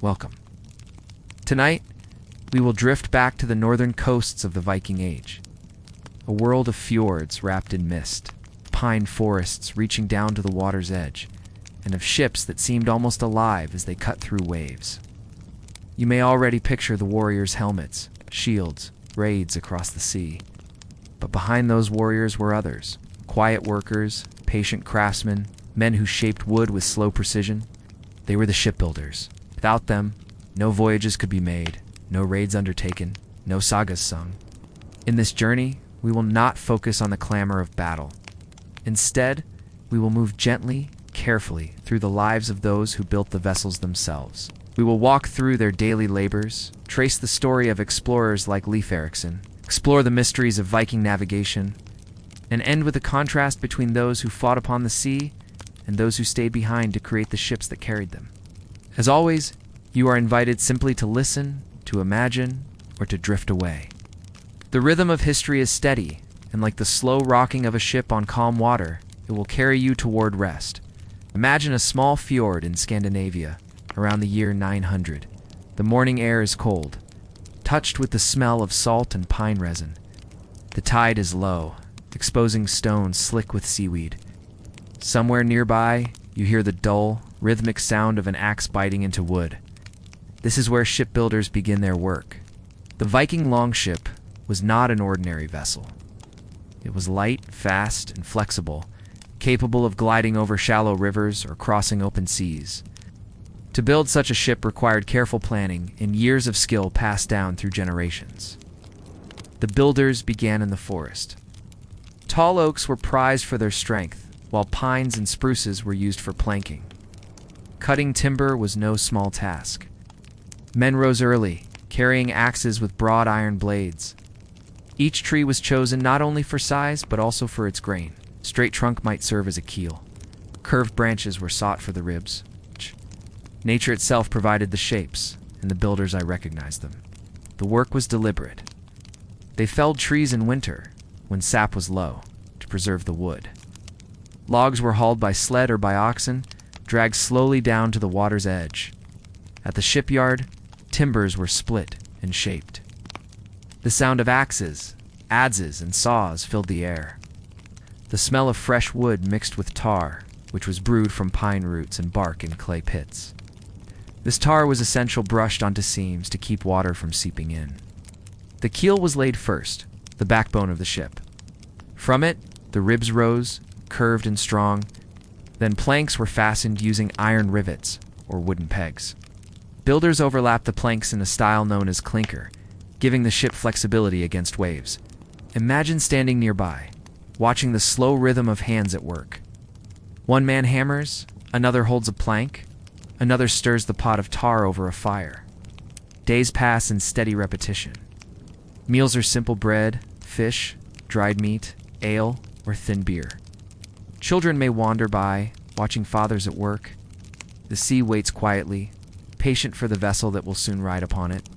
welcome. Tonight, we will drift back to the northern coasts of the Viking Age. A world of fjords wrapped in mist, pine forests reaching down to the water's edge, and of ships that seemed almost alive as they cut through waves. You may already picture the warriors' helmets, shields, raids across the sea. But behind those warriors were others, quiet workers, patient craftsmen, men who shaped wood with slow precision. They were the shipbuilders. Without them, no voyages could be made, no raids undertaken, no sagas sung. In this journey, we will not focus on the clamor of battle. Instead, we will move gently, carefully through the lives of those who built the vessels themselves. We will walk through their daily labors, trace the story of explorers like Leif Erikson, explore the mysteries of Viking navigation, and end with a contrast between those who fought upon the sea and those who stayed behind to create the ships that carried them. As always, you are invited simply to listen, to imagine, or to drift away. The rhythm of history is steady, and like the slow rocking of a ship on calm water, it will carry you toward rest. Imagine a small fjord in Scandinavia, around the year 900. The morning air is cold, touched with the smell of salt and pine resin. The tide is low, exposing stones slick with seaweed. Somewhere nearby, you hear the dull, rhythmic sound of an axe biting into wood. This is where shipbuilders begin their work. The Viking longship was not an ordinary vessel. It was light, fast, and flexible, capable of gliding over shallow rivers or crossing open seas. To build such a ship required careful planning and years of skill passed down through generations. The builders began in the forest. Tall oaks were prized for their strength, while pines and spruces were used for planking. Cutting timber was no small task. Men rose early, carrying axes with broad iron blades. Each tree was chosen not only for size, but also for its grain. Straight trunk might serve as a keel. Curved branches were sought for the ribs. Nature itself provided the shapes, and the builders I recognized them. The work was deliberate. They felled trees in winter, when sap was low, to preserve the wood. Logs were hauled by sled or by oxen, dragged slowly down to the water's edge. At the shipyard, timbers were split and shaped. The sound of axes, adzes, and saws filled the air. The smell of fresh wood mixed with tar, which was brewed from pine roots and bark in clay pits. This tar was essential brushed onto seams to keep water from seeping in. The keel was laid first, the backbone of the ship. From it, the ribs rose, curved and strong. Then planks were fastened using iron rivets, or wooden pegs. Builders overlapped the planks in a style known as clinker, giving the ship flexibility against waves. Imagine standing nearby, watching the slow rhythm of hands at work. One man hammers, another holds a plank, another stirs the pot of tar over a fire. Days pass in steady repetition. Meals are simple bread, fish, dried meat, ale, or thin beer. Children may wander by, watching fathers at work. The sea waits quietly, patient for the vessel that will soon ride upon it.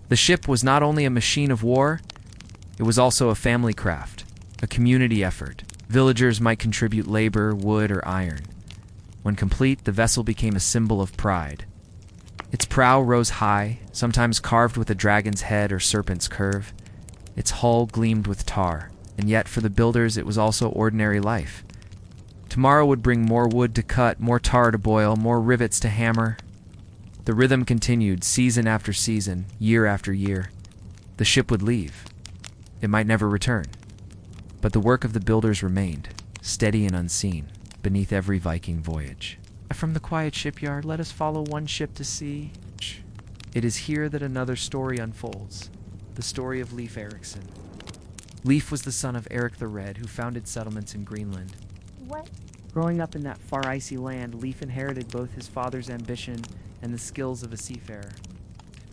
The ship was not only a machine of war, it was also a family craft, a community effort. Villagers might contribute labor, wood, or iron. When complete, the vessel became a symbol of pride. Its prow rose high, sometimes carved with a dragon's head or serpent's curve. Its hull gleamed with tar, and yet for the builders it was also ordinary life. Tomorrow would bring more wood to cut, more tar to boil, more rivets to hammer. The rhythm continued, season after season, year after year. The ship would leave. It might never return. But the work of the builders remained, steady and unseen, beneath every Viking voyage. From the quiet shipyard, let us follow one ship to sea. It is here that another story unfolds, the story of Leif Erikson. Leif was the son of Eric the Red, who founded settlements in Greenland. What? Growing up in that far icy land, Leif inherited both his father's ambition and the skills of a seafarer.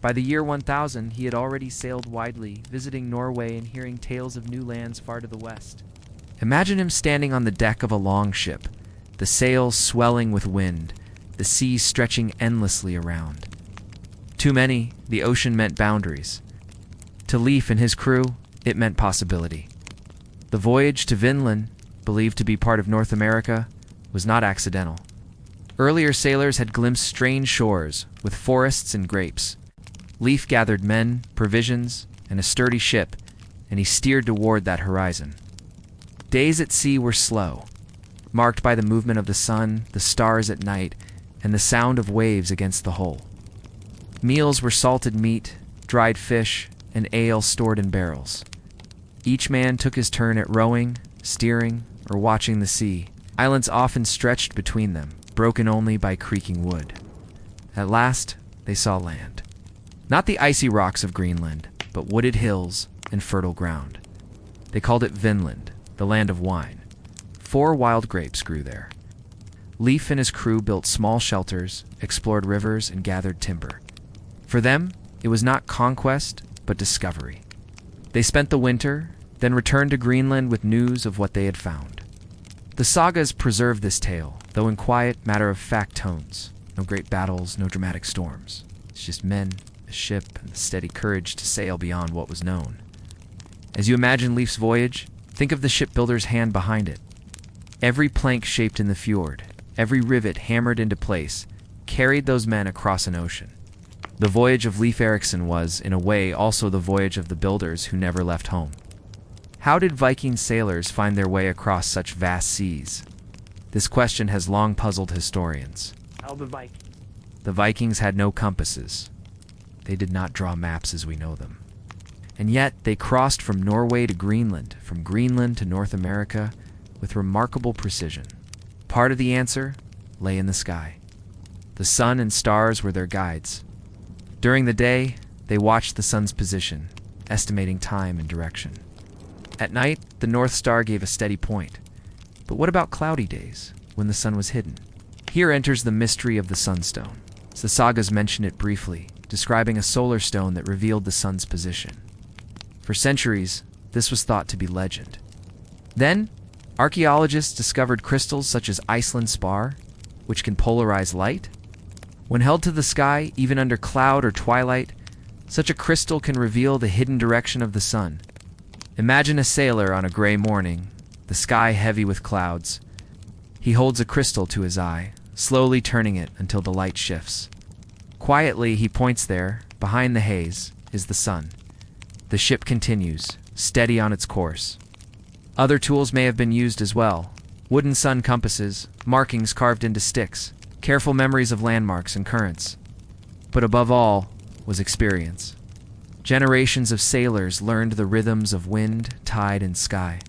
By the year 1000, he had already sailed widely, visiting Norway and hearing tales of new lands far to the west. Imagine him standing on the deck of a longship, the sails swelling with wind, the sea stretching endlessly around. To many, the ocean meant boundaries. To Leif and his crew, it meant possibility. The voyage to Vinland, believed to be part of North America, was not accidental. Earlier sailors had glimpsed strange shores with forests and grapes. Leif gathered men, provisions, and a sturdy ship, and he steered toward that horizon. Days at sea were slow, marked by the movement of the sun, the stars at night, and the sound of waves against the hull. Meals were salted meat, dried fish, and ale stored in barrels. Each man took his turn at rowing, steering, or watching the sea. Islands often stretched between them, broken only by creaking wood. At last, they saw land. Not the icy rocks of Greenland, but wooded hills and fertile ground. They called it Vinland, the land of wine. 4 wild grapes grew there. Leif and his crew built small shelters, explored rivers, and gathered timber. For them, it was not conquest, but discovery. They spent the winter, then returned to Greenland with news of what they had found. The sagas preserve this tale, though in quiet, matter-of-fact tones. No great battles, no dramatic storms. It's just men, a ship, and the steady courage to sail beyond what was known. As you imagine Leif's voyage, think of the shipbuilder's hand behind it. Every plank shaped in the fjord, every rivet hammered into place, carried those men across an ocean. The voyage of Leif Erikson was, in a way, also the voyage of the builders who never left home. How did Viking sailors find their way across such vast seas? This question has long puzzled historians. How the Vikings? The Vikings had no compasses. They did not draw maps as we know them. And yet they crossed from Norway to Greenland, from Greenland to North America, with remarkable precision. Part of the answer lay in the sky. The sun and stars were their guides. During the day, they watched the sun's position, estimating time and direction. At night, the North Star gave a steady point. But what about cloudy days, when the sun was hidden? Here enters the mystery of the sunstone. The sagas mention it briefly, describing a solar stone that revealed the sun's position. For centuries, this was thought to be legend. Then, archaeologists discovered crystals such as Iceland spar, which can polarize light. When held to the sky, even under cloud or twilight, such a crystal can reveal the hidden direction of the sun. Imagine a sailor on a gray morning, the sky heavy with clouds. He holds a crystal to his eye, slowly turning it until the light shifts. Quietly, he points there, behind the haze, is the sun. The ship continues, steady on its course. Other tools may have been used as well. Wooden sun compasses, markings carved into sticks, careful memories of landmarks and currents. But above all was experience. Generations of sailors learned the rhythms of wind, tide, and sky.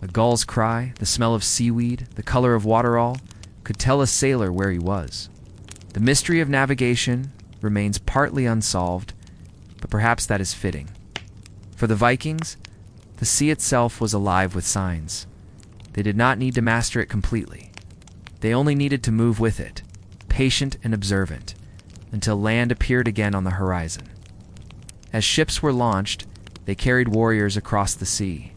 A gull's cry, the smell of seaweed, the color of waterall, could tell a sailor where he was. The mystery of navigation remains partly unsolved, but perhaps that is fitting. For the Vikings, the sea itself was alive with signs. They did not need to master it completely. They only needed to move with it, patient and observant, until land appeared again on the horizon. As ships were launched, they carried warriors across the sea.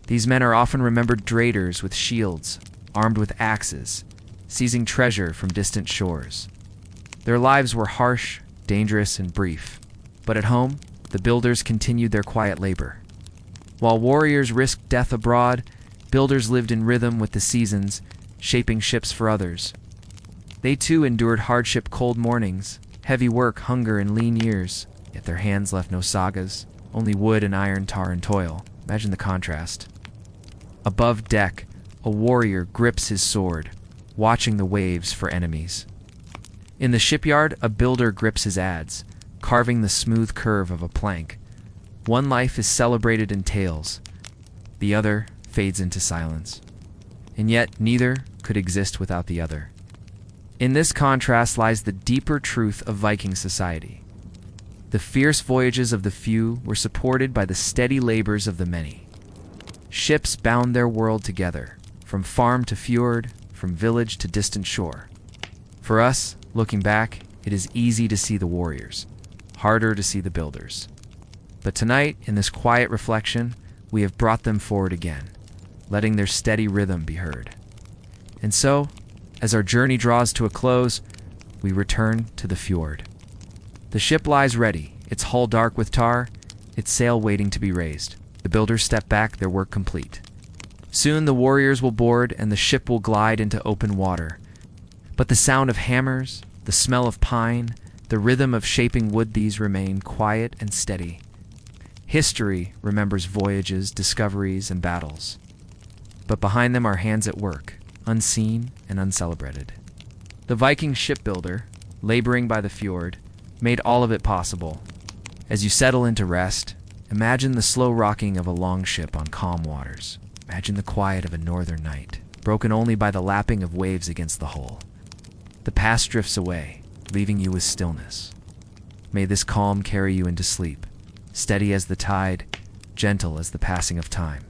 These men are often remembered traders with shields, armed with axes, seizing treasure from distant shores. Their lives were harsh, dangerous, and brief. But at home, the builders continued their quiet labor. While warriors risked death abroad, builders lived in rhythm with the seasons, shaping ships for others. They too endured hardship, cold mornings, heavy work, hunger, and lean years. Yet their hands left no sagas, only wood and iron, tar and toil. Imagine the contrast. Above deck, a warrior grips his sword, watching the waves for enemies. In the shipyard, a builder grips his adze, carving the smooth curve of a plank. One life is celebrated in tales, the other fades into silence. And yet neither could exist without the other. In this contrast lies the deeper truth of Viking society. The fierce voyages of the few were supported by the steady labors of the many. Ships bound their world together, from farm to fjord, from village to distant shore. For us, looking back, it is easy to see the warriors, harder to see the builders. But tonight, in this quiet reflection, we have brought them forward again, letting their steady rhythm be heard. And so, as our journey draws to a close, we return to the fjord. The ship lies ready, its hull dark with tar, its sail waiting to be raised. The builders step back, their work complete. Soon the warriors will board and the ship will glide into open water. But the sound of hammers, the smell of pine, the rhythm of shaping wood, these remain quiet and steady. History remembers voyages, discoveries, and battles. But behind them are hands at work, unseen and uncelebrated. The Viking shipbuilder, laboring by the fjord, made all of it possible. As you settle into rest, imagine the slow rocking of a longship on calm waters. Imagine the quiet of a northern night, broken only by the lapping of waves against the hull. The past drifts away, leaving you with stillness. May this calm carry you into sleep, steady as the tide, gentle as the passing of time.